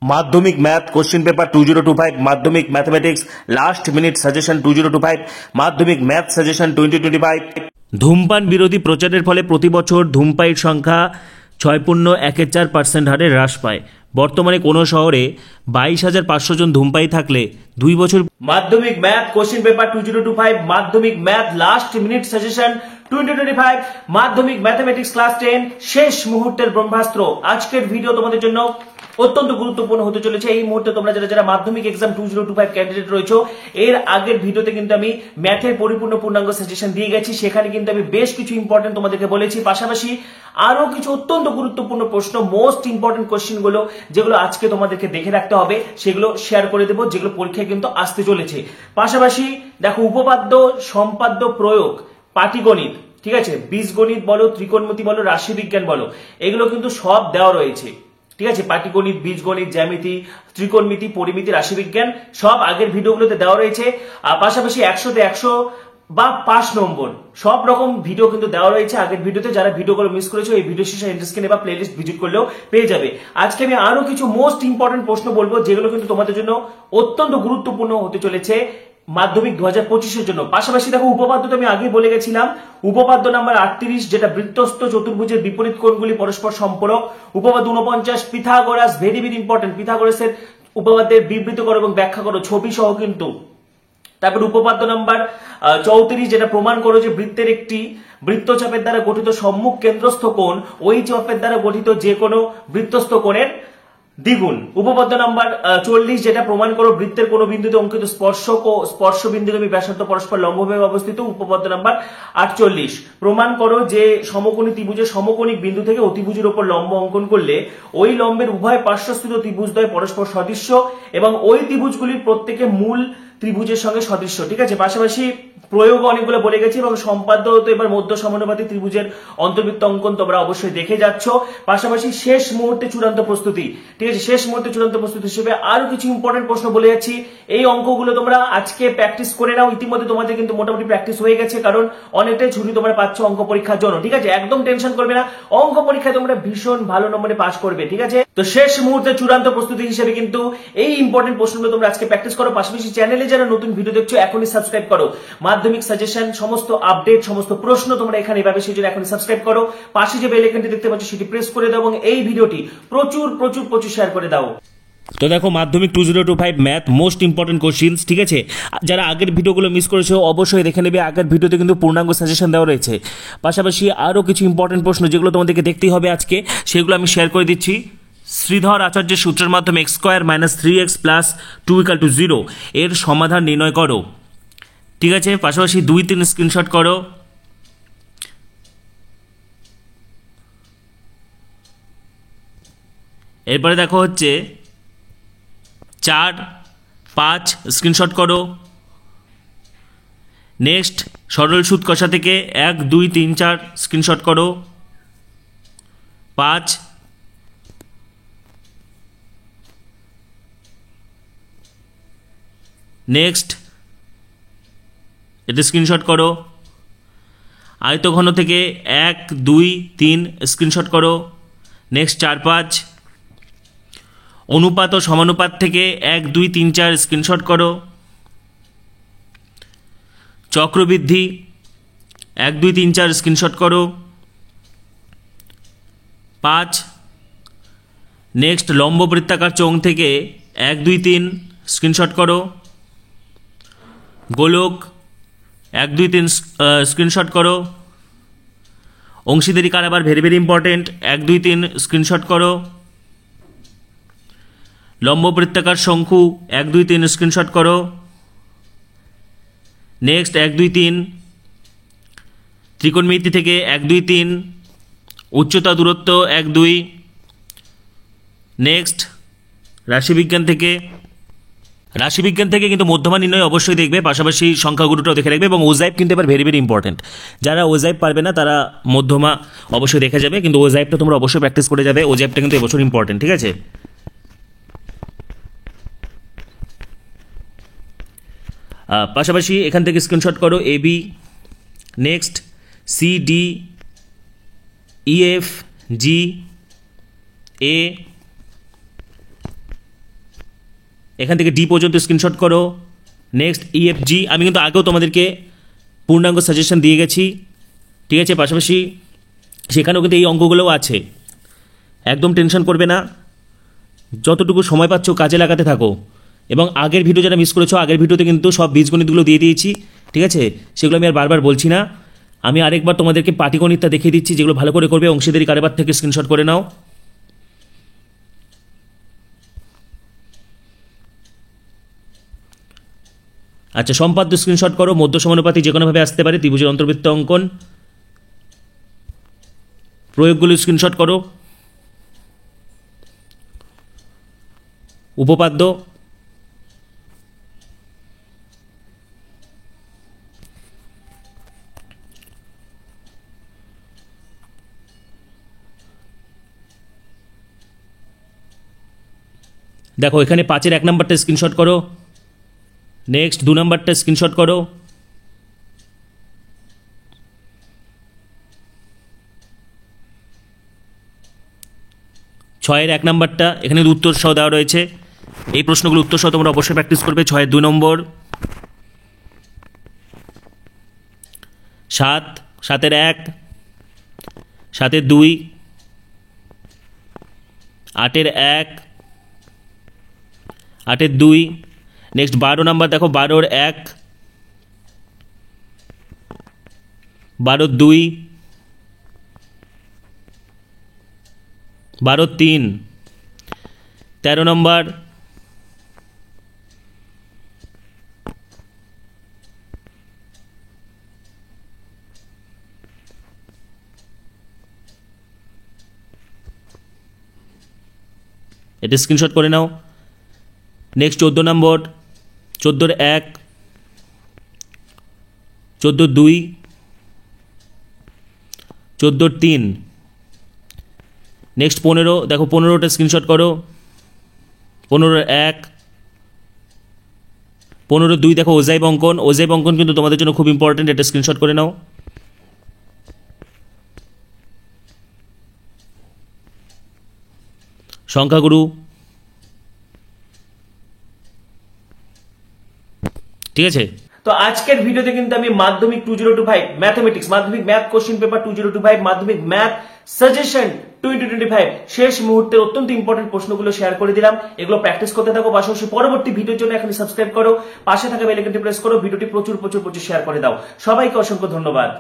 মাধ্যমিক math question paper 2025, মাধ্যমিক mathematics last minute suggestion 2025, মাধ্যমিক ম্যাথ সাজেশন 2025। ধূমপান বিরোধী প্রচারের ফলে প্রতি বছর ধূমপায়ীর সংখ্যা 6.14% হারে হ্রাস পায়। বর্তমানে কোনো শহরে 22,500 জন ধূমপায়ী থাকলে 2 বছর। মাধ্যমিক ম্যাথ কোশ্চেন পেপার 2025, মাধ্যমিক ম্যাথ লাস্ট মিনিট সাজেশন 2025, মাধ্যমিক ম্যাথমেটিক্স ক্লাস 10 শেষ মুহূর্তের ব্রহ্মাস্ত্র। আজকের ভিডিও তোমাদের জন্য অত্যন্ত গুরুত্বপূর্ণ হতে চলেছে। এই মুহূর্তে তোমরা যারা মাধ্যমিক এক্সাম 2025 ক্যান্ডিডেট রয়েছে, এর আগের ভিডিওতে কিন্তু আমি ম্যাথের পরিপূর্ণ পূর্ণাঙ্গ সাজেশন দিয়ে গেছি। সেখানে কিন্তু আমি বেশ কিছু ইম্পর্টেন্ট তোমাদেরকে বলেছি, পাশাপাশি আরো কিছু অত্যন্ত গুরুত্বপূর্ণ প্রশ্ন, মোস্ট ইম্পর্টেন্ট কোশ্চেন গুলো যেগুলো আজকে তোমাদেরকে দেখে রাখতে হবে, সেগুলো শেয়ার করে দেবো, যেগুলো পরীক্ষায় কিন্তু আসতে চলেছে। পাশাপাশি দেখো, উপপাদ্য, সম্পাদ্য, প্রয়োগ, পাটিগণিত, ঠিক আছে, বীজগণিত বলো, ত্রিকোণমিতি বলো, রাশি বিজ্ঞান বলো, এগুলো কিন্তু সব দেওয়া রয়েছে। ঠিক আছে, পাটিগণিত, বীজগণিত, জ্যামিতি, ত্রিকোণমিতি, পরিমিতি, রাশিবিজ্ঞান সব আগের ভিডিওগুলোতে দেওয়া রয়েছে। আর পাশাপাশি 100তে 100 বা 5 নম্বর সব রকম ভিডিও কিন্তু দেওয়া রয়েছে আগের ভিডিওতে। যারা ভিডিওগুলো মিস করেছো, এই ভিডিও শেষে এন্ড স্ক্রিনে বা প্লেলিস্ট ভিজিট করলেও পেয়ে যাবে। আজকে আমি আরো কিছু মোস্ট ইম্পর্টেন্ট প্রশ্ন বলবো, যেগুলো কিন্তু তোমাদের জন্য অত্যন্ত গুরুত্বপূর্ণ হতে চলেছে মাধ্যমিক 2025-এর জন্য। পাশাপাশি দেখো, উপপাদ্য তো আমি আগে বলে গেছিলাম, উপপাদ্য নাম্বার 38, যেটা বৃত্তস্থ চতুর্ভুজের বিপরীত কোণগুলি পরস্পর সম্পূরক। উপপাদ্য 49, পিথাগোরাস, ভেরি ভেরি ইম্পর্টেন্ট, পিথাগোরাসের উপপাদ্যের বিবৃত করো এবং ব্যাখ্যা করো, ছবি সহ কিন্তু। তারপর উপপাদ্য নাম্বার 34, যেটা প্রমাণ করো যে বৃত্তের একটি বৃত্তচাপের দ্বারা গঠিত সম্মুখ কেন্দ্রস্থ কোণ ওই চাপের দ্বারা গঠিত যে কোনো বৃত্তস্থ কোণের দ্বিগুণ। উপপাদ্য নাম্বার 40, যেটা প্রমাণ করো বৃত্তের কোন বিন্দুতে অঙ্কিত স্পর্শক ও স্পর্শ বিন্দুগামী ব্যাসার্ধ পরস্পর লম্বভাবে অবস্থিত। উপপাদ্য নাম্বার 48, প্রমাণ করো যে সমকোণী ত্রিভুজের সমকোণিক বিন্দু থেকে অতিভুজের উপর লম্ব অঙ্কন করলে ওই লম্বের উভয় পার্শ্বস্থিত ত্রিভুজদ্বয় পরস্পর সদৃশ্য এবং ওই ত্রিভুজগুলির প্রত্যেকে মূল ত্রিভুজের সঙ্গে সদৃশ্য। ঠিক আছে, পাশাপাশি প্রয়োগ অনেকগুলো বলে গেছি এবং সম্পাদ্য তো এবার মধ্য সমানুপাতিক ত্রিভুজের অন্তর্বৃত্ত অঙ্কন তোমরা অবশ্যই দেখে যাচ্ছ। পাশাপাশি শেষ মুহূর্তে চূড়ান্ত প্রস্তুতি, ঠিক আছে, শেষ মুহূর্তে চূড়ান্ত প্রস্তুতি হিসেবে আরো কিছু ইম্পর্টেন্ট প্রশ্ন বলে যাচ্ছি। এই অঙ্কগুলো তোমরা আজকে প্র্যাকটিস করে নাও। ইতিমধ্যে তোমাদের কিন্তু মোটামুটি প্র্যাকটিস হয়ে গেছে, কারণ অনেকটাই ছুটি তোমরা পাচ্ছ অঙ্ক পরীক্ষার জন্য। ঠিক আছে, একদম টেনশন করবে না, অঙ্ক পরীক্ষায় তোমরা ভীষণ ভালো নম্বরে পাস করবে। ঠিক আছে, তো শেষ মুহূর্তে চূড়ান্ত প্রস্তুতি হিসেবে কিন্তু এই ইম্পর্টেন্ট প্রশ্নগুলো তোমরা আজকে প্র্যাকটিস করো। পাশাপাশি চ্যানেলে যারা নতুন ভিডিও দেখছো, এখনই সাবস্ক্রাইব করো। মাধ্যমিক সাজেশন, সমস্ত আপডেট, সমস্ত প্রশ্ন তোমরা এখানে পাবে, সেই জন্য এখনই সাবস্ক্রাইব করো। পাশে যে বেল আইকনটি দেখতে পাচ্ছ, সেটি প্রেস করে দাও এবং এই ভিডিওটি প্রচুর প্রচুর প্রচুর শেয়ার করে দাও। তো দেখো, মাধ্যমিক 2025 ম্যাথ মোস্ট ইম্পর্টেন্ট কোশ্চেন্স, ঠিক আছে। যারা আগের ভিডিওগুলো মিস করেছো অবশ্যই দেখে নেবে, আগের ভিডিওতে কিন্তু পূর্ণাঙ্গ সাজেশন দেওয়া রয়েছে। পাশাপাশি আরও কিছু ইম্পর্টেন্ট প্রশ্ন যেগুলো তোমাদেরকে দেখতেই হবে আজকে, সেগুলো আমি শেয়ার করে দিচ্ছি। শ্রীধর আচার্যের সূত্রের মাধ্যমে x² - 3x + 2 = 0 এর সমাধান নির্ণয় করো। ঠিক আছে, পাশাপাশি 2-3 স্ক্রিনশট করো। এরপরে দেখো হচ্ছে 4-5 স্ক্রিনশট করো। নেক্সট, সরল সুদ কষা থেকে 1, 2, 3, 4 স্ক্রিনশট করো। 5, নেক্সট এটা স্ক্রিনশট করো। আয়তঘন থেকে 1, 2, 3 স্ক্রিনশট করো। নেক্সট 4-5, অনুপাত ও সমানুপাত থেকে 1, 2, 3, 4 স্ক্রিনশট করো। চক্রবৃদ্ধি 1, 2, 3, 4 স্ক্রিনশট করো। 5, নেক্সট লম্ব বৃত্তাকার চোঙ থেকে 1, 2, 3 স্ক্রিনশট করো। গোলক 1, 2, 3 স্ক্রিনশট করো। অংশীদারি কারবার ভেরি ভেরি ইম্পর্টেন্ট, 1, 2, 3 স্ক্রিনশট করো। লম্ব বৃত্তাকার শঙ্কু 1, 2, 3 স্ক্রিনশট করো। নেক্সট 1, 2, 3 ত্রিকোণমিতি থেকে 1, 2, 3 উচ্চতা দূরত্ব 1, 2। নেক্সট রাশিবিজ্ঞান থেকে কিন্তু মধ্যমা নির্ণয় অবশ্যই দেখবে, পাশাপাশি সংখ্যাগুলোটাও দেখে রাখবে এবং ওজাইব কিন্তু এবার ভেরি ভেরি ইম্পর্টেন্ট। যারা ওজাইব পারবে না তারা মধ্যমা অবশ্যই দেখে যাবে, কিন্তু ওজাইবটা তোমরা অবশ্যই প্র্যাকটিস করে যাবে। ওজাইবটা কিন্তু এবছর ইম্পর্টেন্ট, ঠিক আছে। পাশাপাশি এখান থেকে স্ক্রিনশট করো AB, next CD, EF, G, A, এখান থেকে ডি পর্যন্ত স্ক্রিনশট করো। নেক্সট EFG, আমি কিন্তু আগেও তোমাদেরকে পূর্ণাঙ্গ সাজেশন দিয়ে গেছি, ঠিক আছে। পাশাপাশি সেখানেও কিন্তু এই অঙ্কগুলোও আছে, একদম টেনশন করবে না, যতটুকু সময় পাচ্ছ কাজে লাগাতে থাকো। এবং আগের ভিডিও যারা মিস করেছো, আগের ভিডিওতে কিন্তু সব বীজগণিতগুলো দিয়ে দিয়েছি, ঠিক আছে। সেগুলো আমি আর বারবার বলছি না, আমি আরেকবার তোমাদেরকে পাটিগণিতটা দেখিয়ে দিচ্ছি, যেগুলো ভালো করে করবে। অংশীদারি কারবার থেকে স্ক্রিনশট করে নাও। আচ্ছা, সম্পাদ্য স্ক্রিনশট করো। মধ্য সমানুপাতি যে কোনোভাবে আসতে পারে, ত্রিভুজের অন্তর্বৃত্ত অঙ্কন। প্রয়োগগুলো স্ক্রিনশট করো। উপপাদ্য, দেখো এখানে 5-এর 1 নম্বরটা স্ক্রিনশট করো। নেক্সট 2 নম্বরটা স্ক্রিনশট করো। ছয়ের 1 নম্বরটা, এখানে উত্তর সহ দেওয়া রয়েছে। এই প্রশ্নগুলো উত্তর সহ তোমরা অবশ্যই প্র্যাকটিস করবে। 6-এর 2 নম্বর। 7-এর 1, 7-এর 2, 8-এর 1, 8-এর 2। নেক্সট 12 নম্বর, দেখো 12-এর 1, 12-এর 2, 12-এর 3। 13 নম্বর, এটা স্ক্রিনশট করে নাও। নেক্সট 14 নম্বর, 14-এর 1, 14-এর 2, 14-এর 3। নেক্সট 15, দেখো 15টা স্ক্রিনশট করো। 15-এর 1, 15-এর 2, দেখো ওজাইব অঙ্কন। ওজাইব অঙ্কন কিন্তু তোমাদের জন্য খুব ইম্পর্টেন্ট, এটা স্ক্রিনশট করে নাও। সংখ্যাগুরু, ঠিক আছে। তো আজকের ভিডিওতে কিন্তু আমি মাধ্যমিক 2025 ম্যাথমেটিক্স, মাধ্যমিক ম্যাথ কোশ্চেন পেপার 2025, মাধ্যমিক ম্যাথ সাজেশন 2025 শেষ মুহূর্তের অত্যন্ত ইম্পর্টেন্ট প্রশ্নগুলো শেয়ার করে দিলাম। এগুলো প্র্যাকটিস করতে থাকো। পাশাপাশি পরবর্তী ভিডিওর জন্য এখনই সাবস্ক্রাইব করো, পাশে থাকা বেল আইকনটি প্রেস করো, ভিডিওটি প্রচুর শেয়ার করে দাও। সবাইকে অসংখ্য ধন্যবাদ।